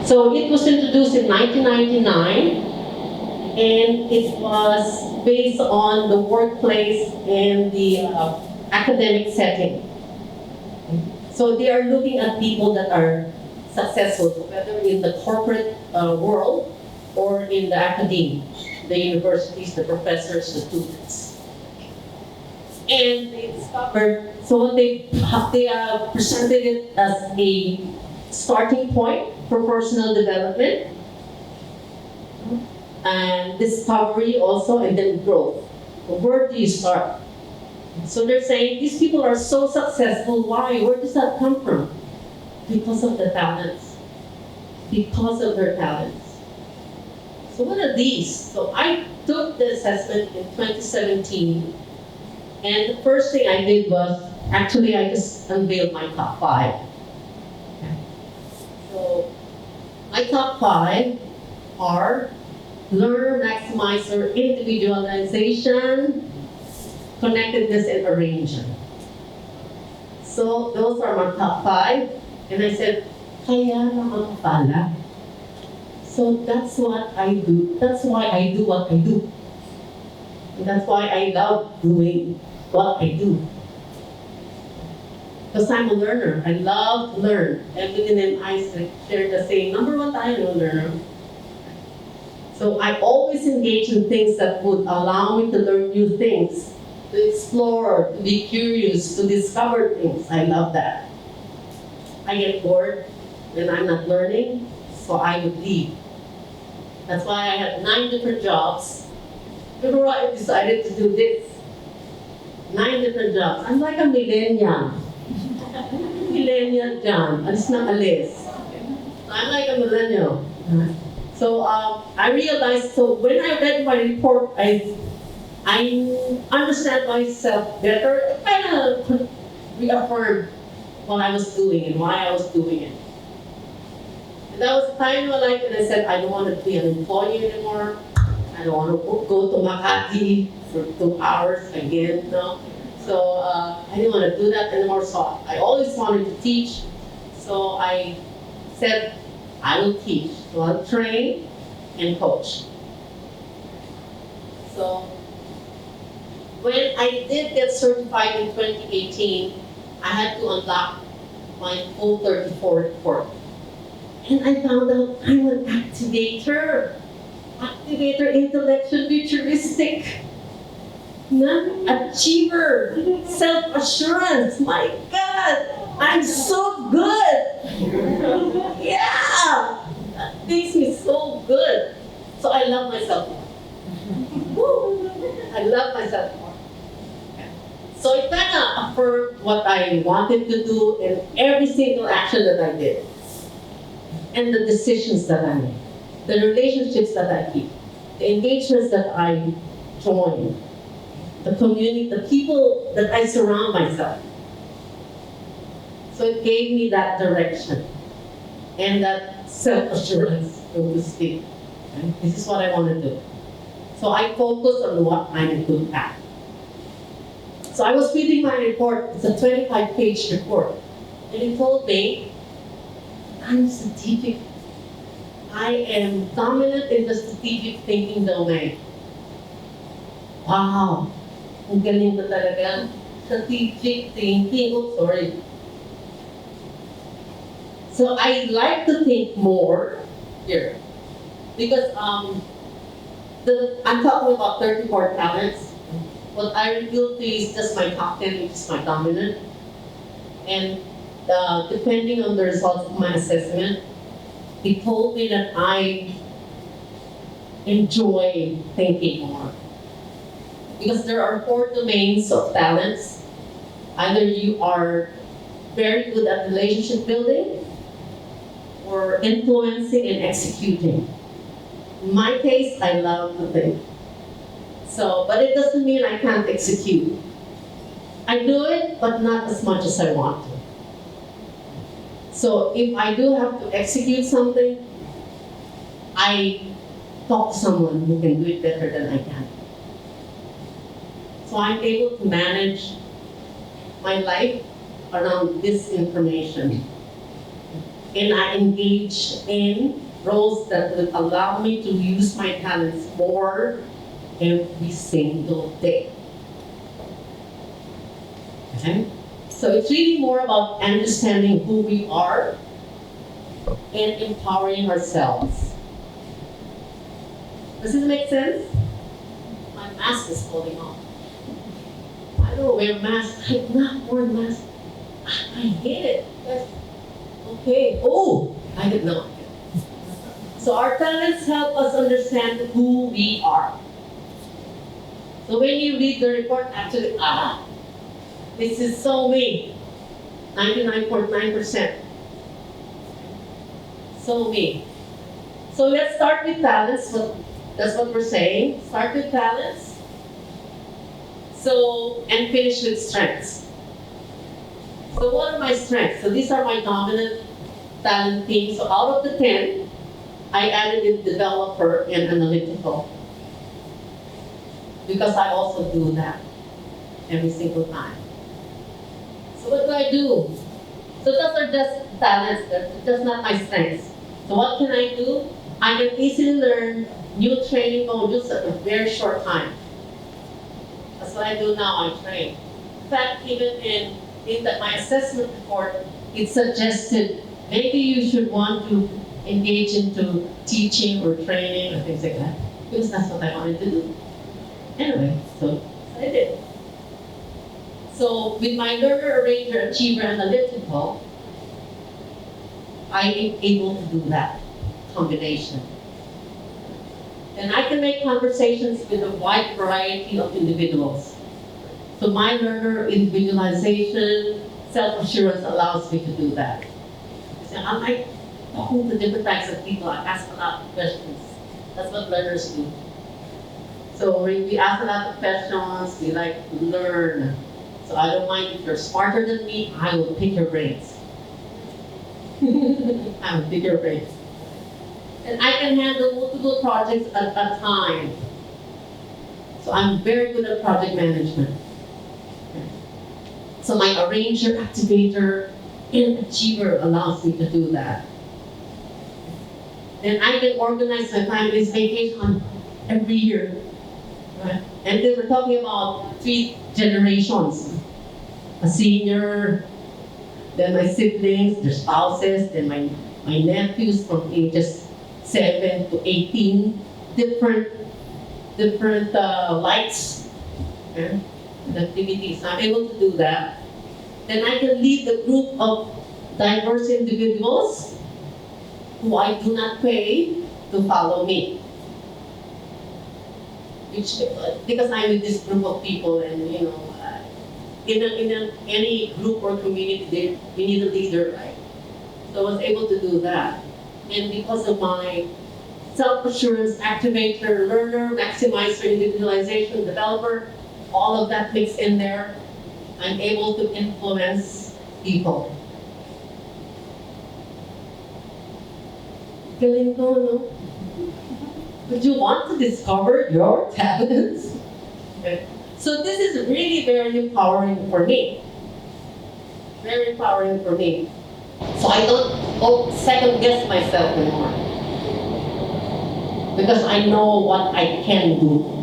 So it was introduced in 1999, and it was based on the workplace and the academic setting. So they are looking at people that are successful, whether in the corporate world or in the academia, the universities, the professors, the students. And they discovered, so they presented it as a starting point for personal development and discovery also, and then growth. Where do you start? So they're saying these people are so successful. Why? Where does that come from? Because of the talents. Because of their talents. So what are these? So I took the assessment in 2017, and the first thing I did was, actually I just unveiled my top 5. So my top 5 are learn, maximize your individualization, connectedness, and arrangement. So those are my top 5. And I said, kaya naman pala. So that's what I do. That's why I do what I do. And that's why I love doing what I do. Because I'm a learner. I love to learn. Evelyn and I share the same number 1 tayo, learner. So I always engage in things that would allow me to learn new things, to explore, to be curious, to discover things. I love that. I get bored when I'm not learning, so I would leave. That's why I had 9 different jobs before I decided to do this. 9 different jobs. I'm like a millennial. Millennial John. Alis ng alis. I'm like a millennial. So I realized, so when I read my report, I understand myself better. It kind of reaffirmed what I was doing and why I was doing it. And that was a time in my life when I said, I don't want to be an employee anymore. I don't want to go to Makati for 2 hours again, no. So I didn't want to do that anymore. So I always wanted to teach. So I said, I will teach. So I'll train and coach. So when I did get certified in 2018, I had to unlock my full 34 report. And I found out I'm an activator. Activator, intellectual, futuristic. Achiever, self-assurance. My God, I'm so good. Yeah, that makes me so good. So I love myself more. Woo. I love myself more. So it kind of affirmed what I wanted to do in every single action that I did. And the decisions that I made. The relationships that I keep. The engagements that I join. The community, the people that I surround myself. So it gave me that direction and that self-assurance, so to speak. Okay? This is what I want to do. So I focus on what I'm good at. So I was reading my report. It's a 25-page report. And it told me, I'm strategic. I am dominant in the strategic thinking domain. Wow! Ang galing ko talaga. Strategic thinking. Oh, sorry. So I like to think more here. Because I'm talking about 34 talents. What I revealed to you is just my top 10, which is my dominant. And depending on the results of my assessment, it told me that I enjoy thinking more. Because there are 4 domains of talents. Either you are very good at relationship building, or influencing and executing. In my case, I love to think. So, but it doesn't mean I can't execute. I do it, but not as much as I want to. So if I do have to execute something, I talk to someone who can do it better than I can. So I'm able to manage my life around this information. and I engage in roles that will allow me to use my talents more every single day. Okay? So it's really more about understanding who we are and empowering ourselves. Does this make sense? My mask is falling off. I don't wear masks. I've not worn masks. I hate it. Okay. Oh, I didn't know. So our talents help us understand who we are. So when you read the report, actually, this is so me. 99.9%. So me. So let's start with talents. That's what we're saying. Start with talents. So, and finish with strengths. So what are my strengths? So these are my dominant talent themes. So out of the 10, I added in developer and analytical. Because I also do that every single time. So what do I do? So those are just talents, that's not my strengths. So what can I do? I can easily learn new training modules at a very short time. That's what I do now, I train. In fact, even in my assessment report, it suggested maybe you should want to engage into teaching or training or things like that, because that's what I wanted to do. Anyway, so I did. So with my learner, arranger, achiever, analytical, I am able to do that combination. And I can make conversations with a wide variety of individuals. So my learner individualization, self-assurance allows me to do that. So I'm like talking to different types of people. I ask a lot of questions. That's what learners do. So when we ask a lot of questions, we like to learn. So I don't mind if you're smarter than me, I will pick your brains. I will pick your brains. And I can handle multiple projects at a time. So I'm very good at project management. Okay. So my arranger, activator, and achiever allows me to do that. Then I can organize my family's vacation every year. Right? And then we're talking about 3 generations. A senior, then my siblings, their spouses, then my nephews from ages 7 to 18, different likes and activities. I'm able to do that. Then I can lead a group of diverse individuals who I do not pay to follow me. Because I'm with this group of people, and you know, in any group or community, we need a leader, right? So I was able to do that. And because of my self-assurance, activator, learner, maximizer, individualization, developer, all of that mixed in there, I'm able to influence people. Galing ko, no? Would you want to discover your talents? Okay. So this is really very empowering for me. Very empowering for me. So I don't second guess myself anymore. Because I know what I can do.